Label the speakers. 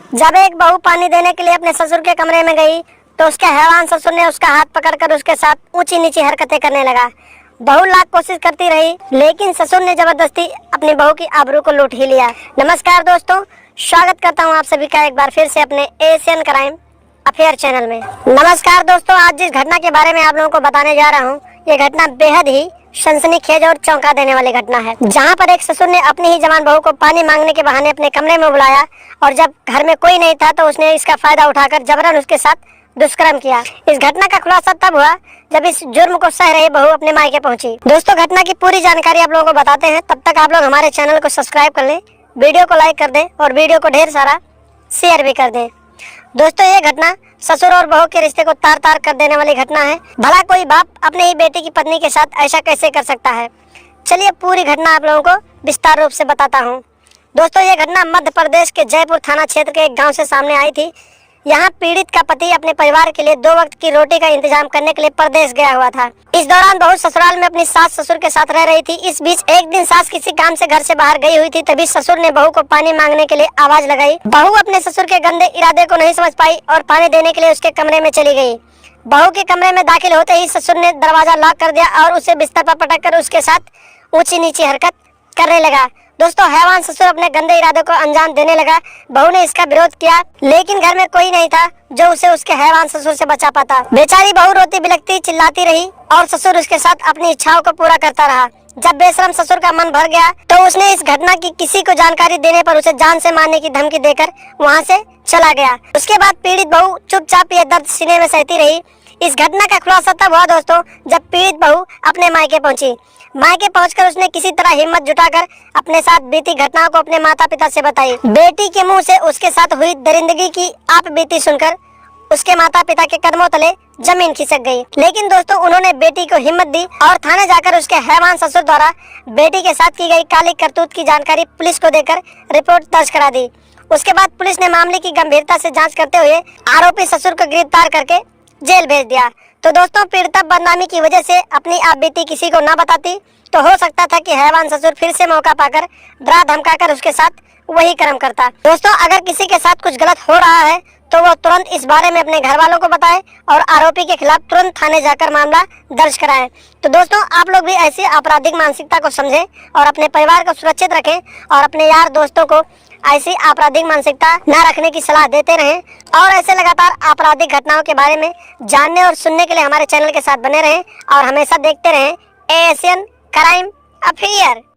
Speaker 1: जब एक बहू पानी देने के लिए अपने ससुर के कमरे में गई तो उसके हैवान ससुर ने उसका हाथ पकड़कर उसके साथ ऊंची नीची हरकतें करने लगा। बहू लाख कोशिश करती रही लेकिन ससुर ने जबरदस्ती अपनी बहू की आबरू को लूट ही लिया। नमस्कार दोस्तों, स्वागत करता हूं आप सभी का एक बार फिर से अपने एशियन क्राइम अफेयर चैनल में। नमस्कार दोस्तों, आज जिस घटना के बारे में आप लोगों को बताने जा रहा हूं, ये घटना बेहद ही सनसनीखेज और चौंका देने वाली घटना है, जहां पर एक ससुर ने अपनी ही जवान बहू को पानी मांगने के बहाने अपने कमरे में बुलाया और जब घर में कोई नहीं था तो उसने इसका फायदा उठाकर जबरन उसके साथ दुष्कर्म किया। इस घटना का खुलासा तब हुआ जब इस जुर्म को सह रही बहू अपने मायके पहुंची। दोस्तों, घटना की पूरी जानकारी आप लोगों को बताते हैं, तब तक आप लोग हमारे चैनल को सब्सक्राइब कर लें, वीडियो को लाइक कर दें और वीडियो को ढेर सारा शेयर भी कर दें। दोस्तों, ये घटना ससुर और बहू के रिश्ते को तार तार कर देने वाली घटना है। भला कोई बाप अपने ही बेटी की पत्नी के साथ ऐसा कैसे कर सकता है? चलिए पूरी घटना आप लोगों को विस्तार रूप से बताता हूँ। दोस्तों, ये घटना मध्य प्रदेश के जयपुर थाना क्षेत्र के एक गांव से सामने आई थी। यहाँ पीड़ित का पति अपने परिवार के लिए 2 वक्त की रोटी का इंतजाम करने के लिए परदेश गया हुआ था। इस दौरान बहू ससुराल में अपनी सास ससुर के साथ रह रही थी। इस बीच एक दिन सास किसी काम से घर से बाहर गई हुई थी, तभी ससुर ने बहू को पानी मांगने के लिए आवाज लगाई। बहू अपने ससुर के गंदे इरादे को नहीं समझ पाई और पानी देने के लिए उसके कमरे में चली गई। बहू के कमरे में दाखिल होते ही ससुर ने दरवाजा लॉक कर दिया और उसे बिस्तर पर पटक कर उसके साथ ऊंची नीची हरकत करने लगा। दोस्तों, हैवान ससुर अपने गंदे इरादों को अंजाम देने लगा। बहू ने इसका विरोध किया लेकिन घर में कोई नहीं था जो उसे उसके हैवान ससुर से बचा पाता। बेचारी बहू रोती बिलखती चिल्लाती रही और ससुर उसके साथ अपनी इच्छाओं को पूरा करता रहा। जब बेशरम ससुर का मन भर गया तो उसने इस घटना की किसी को जानकारी देने पर उसे जान से मारने की धमकी देकर वहाँ से चला गया। उसके बाद पीड़ित बहू चुपचाप ये दर्द सीने में सहती रही। इस घटना का खुलासा तब हुआ दोस्तों जब पीड़ित बहू अपने मायके पहुंची। मायके पहुंचकर उसने किसी तरह हिम्मत जुटाकर अपने साथ बीती घटनाओं को अपने माता पिता से बताई। बेटी के मुंह से उसके साथ हुई दरिंदगी की आप बीती सुनकर उसके माता पिता के कदमों तले जमीन खिसक गई। लेकिन दोस्तों, उन्होंने बेटी को हिम्मत दी और थाने जाकर उसके हैवान ससुर द्वारा बेटी के साथ की गई काली करतूत की जानकारी पुलिस को देकर रिपोर्ट दर्ज करा दी। उसके बाद पुलिस ने मामले की गंभीरता से जाँच करते हुए आरोपी ससुर को गिरफ्तार करके जेल भेज दिया। तो दोस्तों, पीड़िता बदनामी की वजह से अपनी आप बीती किसी को न बताती तो हो सकता था कि हैवान ससुर फिर से मौका पाकर डरा धमकाकर उसके साथ वही कर्म करता। दोस्तों, अगर किसी के साथ कुछ गलत हो रहा है तो वो तुरंत इस बारे में अपने घर वालों को बताएं और आरोपी के खिलाफ तुरंत थाने जाकर मामला दर्ज कराएं। तो दोस्तों, आप लोग भी ऐसी आपराधिक मानसिकता को समझें और अपने परिवार को सुरक्षित रखें और अपने यार दोस्तों को ऐसी आपराधिक मानसिकता न रखने की सलाह देते रहें और ऐसे लगातार आपराधिक घटनाओं के बारे में जानने और सुनने के लिए हमारे चैनल के साथ बने रहें और हमेशा देखते रहें एशियन क्राइम अफेयर।